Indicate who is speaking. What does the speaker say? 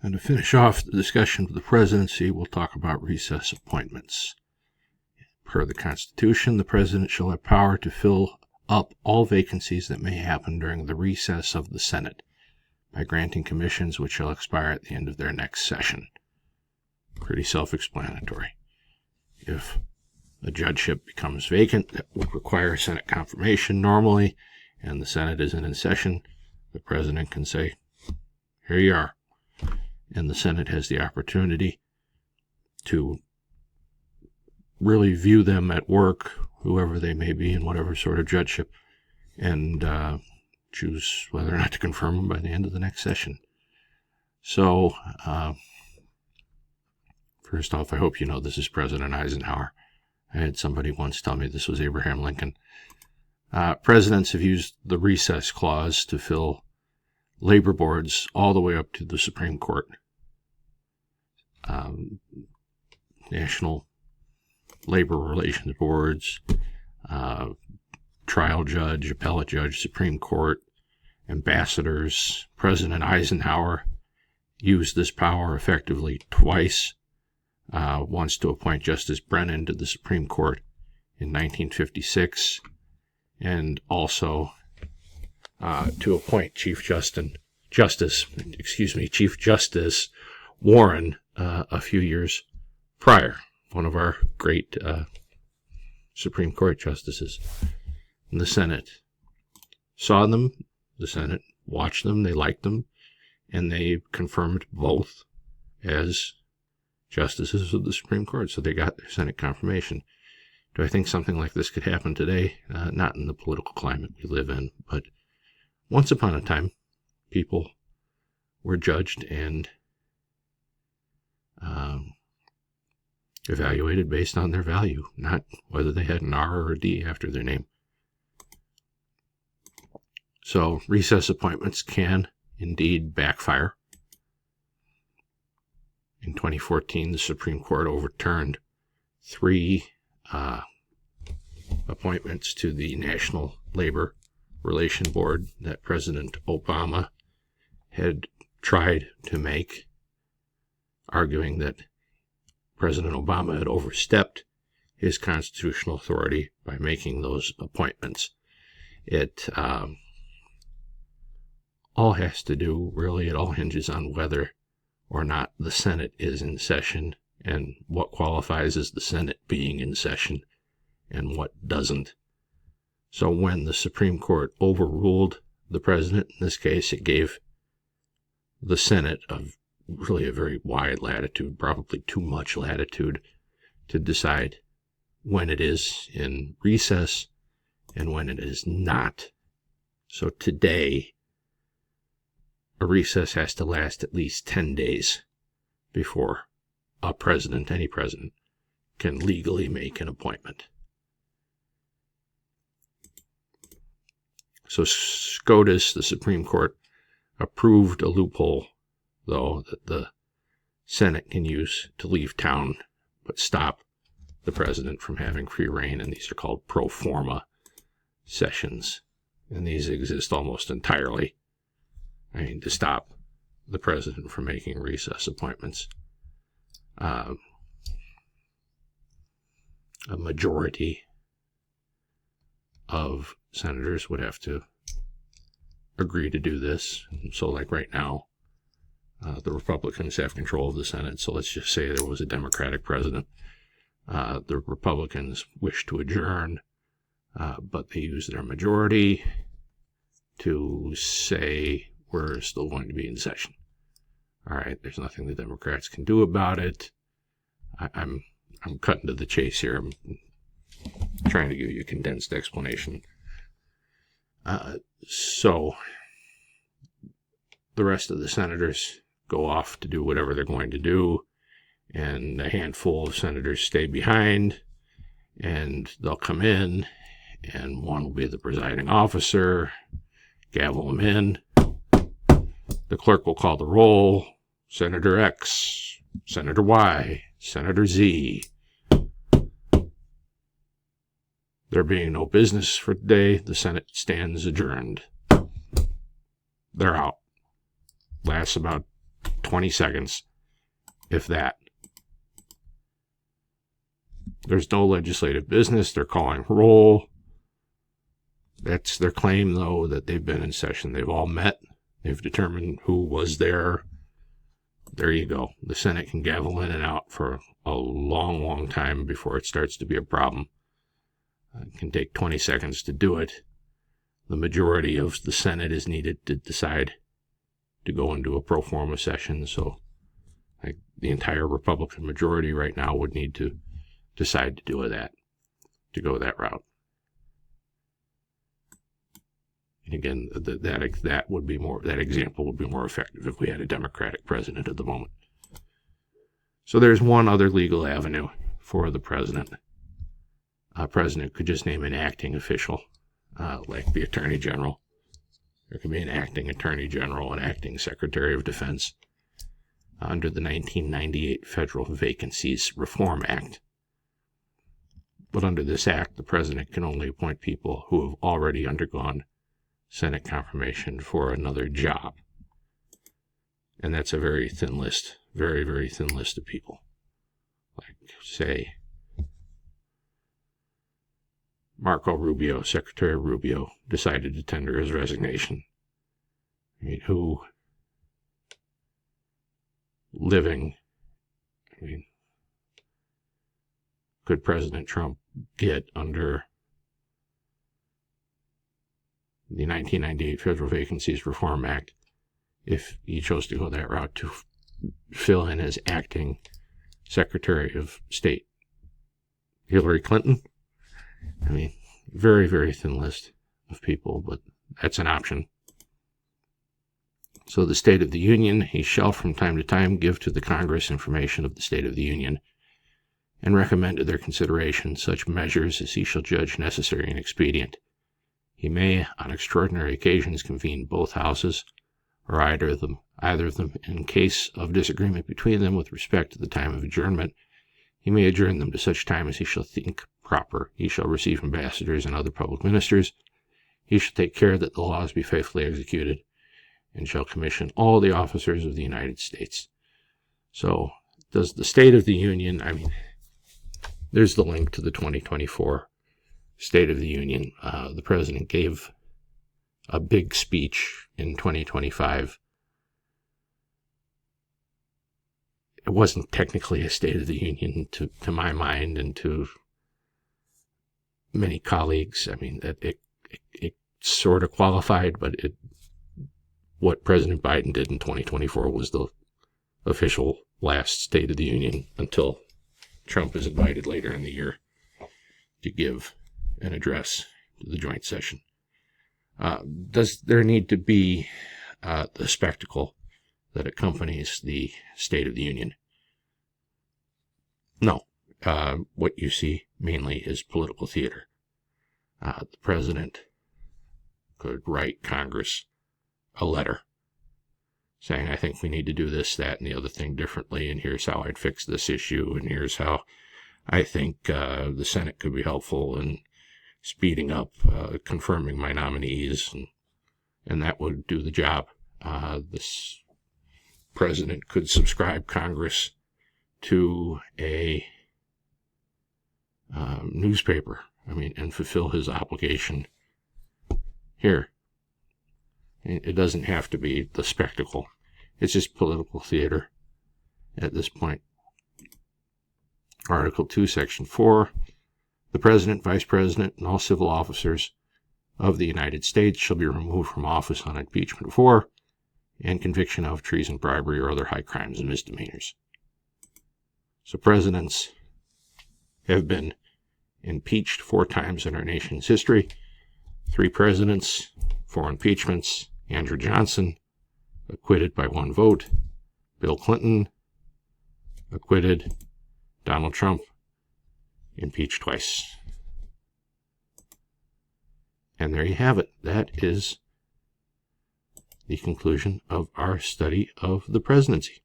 Speaker 1: And to finish off the discussion of the presidency, we'll talk about recess appointments. Per the Constitution, the president shall have power to fill up all vacancies that may happen during the recess of the Senate by granting commissions which shall expire at the end of their next session. Pretty self-explanatory. If a judgeship becomes vacant, that would require Senate confirmation normally, and the Senate isn't in session, the president can say, here you are. And the Senate has the opportunity to really view them at work, whoever they may be in whatever sort of judgeship, and choose whether or not to confirm them by the end of the next session. So, first off, I hope you know this is President Eisenhower. I had somebody once tell me this was Abraham Lincoln. Presidents have used the recess clause to fill labor boards all the way up to the Supreme Court. National Labor Relations Boards, trial judge, appellate judge, Supreme Court, ambassadors. President Eisenhower used this power effectively twice, once to appoint Justice Brennan to the Supreme Court in 1956, and also to appoint Chief Justice Warren a few years prior, one of our great Supreme Court justices. And the Senate saw them, the Senate watched them, they liked them, and they confirmed both as justices of the Supreme Court, so they got their Senate confirmation. Do I think something like this could happen today? Not in the political climate we live in, but once upon a time, people were judged and evaluated based on their value, not whether they had an R or a D after their name. So recess appointments can indeed backfire. In 2014, the Supreme Court overturned 3 appointments to the National Labor Relations Board that President Obama had tried to make, arguing that President Obama had overstepped his constitutional authority by making those appointments. It all has to do, really, it all hinges on whether or not the Senate is in session and what qualifies as the Senate being in session and what doesn't. So when the Supreme Court overruled the president, in this case, it gave the Senate really a very wide latitude, probably too much latitude, to decide when it is in recess and when it is not. So today, a recess has to last at least 10 days before a president, any president, can legally make an appointment. So SCOTUS, the Supreme Court, approved a loophole, though, that the Senate can use to leave town but stop the president from having free reign, and these are called pro forma sessions, and these exist almost entirely, to stop the president from making recess appointments. A majority of senators would have to agree to do this. So like right now, the Republicans have control of the Senate, so let's just say there was a Democratic president. The Republicans wish to adjourn, but they use their majority to say we're still going to be in session. All right, there's nothing the Democrats can do about it. I'm cutting to the chase here. I'm trying to give you a condensed explanation. So the rest of the senators go off to do whatever they're going to do, and a handful of senators stay behind, and they'll come in, and one will be the presiding officer, gavel them in. The clerk will call the roll. Senator X, Senator Y, Senator Z. There being no business for the day, the Senate stands adjourned. They're out. Lasts about 20 seconds, if that. There's no legislative business. They're calling roll. That's their claim, though, that they've been in session. They've all met. They've determined who was there. There you go. The Senate can gavel in and out for a long, long time before it starts to be a problem. It can take 20 seconds to do it. The majority of the Senate is needed to decide to go into a pro forma session. So the entire Republican majority right now would need to decide to do that, to go that route. And again, that would be more, that example would be more effective if we had a Democratic president at the moment. So there's one other legal avenue for the president. A president could just name an acting official, like the Attorney General. There could be an acting Attorney General, an acting Secretary of Defense, under the 1998 Federal Vacancies Reform Act. But under this act, the president can only appoint people who have already undergone Senate confirmation for another job. And that's a very thin list, very, very thin list of people. Like, say, Marco Rubio, Secretary Rubio, decided to tender his resignation. I mean, who living, could President Trump get under the 1998 Federal Vacancies Reform Act if he chose to go that route to fill in as acting Secretary of State? Hillary Clinton? I mean, very, very thin list of people, but that's an option. So the State of the Union, he shall from time to time give to the Congress information of the State of the Union, and recommend to their consideration such measures as he shall judge necessary and expedient. He may, on extraordinary occasions, convene both houses, or either of them, in case of disagreement between them with respect to the time of adjournment. He may adjourn them to such time as he shall think proper. He shall receive ambassadors and other public ministers. He shall take care that the laws be faithfully executed, and shall commission all the officers of the United States. So, does the State of the Union, there's the link to the 2024 State of the Union. The president gave a big speech in 2025. It wasn't technically a State of the Union to my mind and to many colleagues. It sort of qualified, but what President Biden did in 2024 was the official last State of the Union until Trump is invited later in the year to give an address to the joint session. Does there need to be the spectacle that accompanies the State of the Union? No. What you see mainly is political theater. The president could write Congress a letter saying, I think we need to do this, that, and the other thing differently, and here's how I'd fix this issue, and here's how I think the Senate could be helpful in speeding up confirming my nominees, and that would do the job. This president could subscribe Congress to a newspaper, and fulfill his obligation here. It doesn't have to be the spectacle. It's just political theater at this point. Article 2, Section 4. The President, Vice President, and all civil officers of the United States shall be removed from office on impeachment for and conviction of treason, bribery, or other high crimes and misdemeanors. So presidents have been impeached 4 times in our nation's history. 3 presidents, 4 impeachments. Andrew Johnson, acquitted by 1 vote. Bill Clinton, acquitted. Donald Trump, impeached twice. And there you have it. That is the conclusion of our study of the presidency.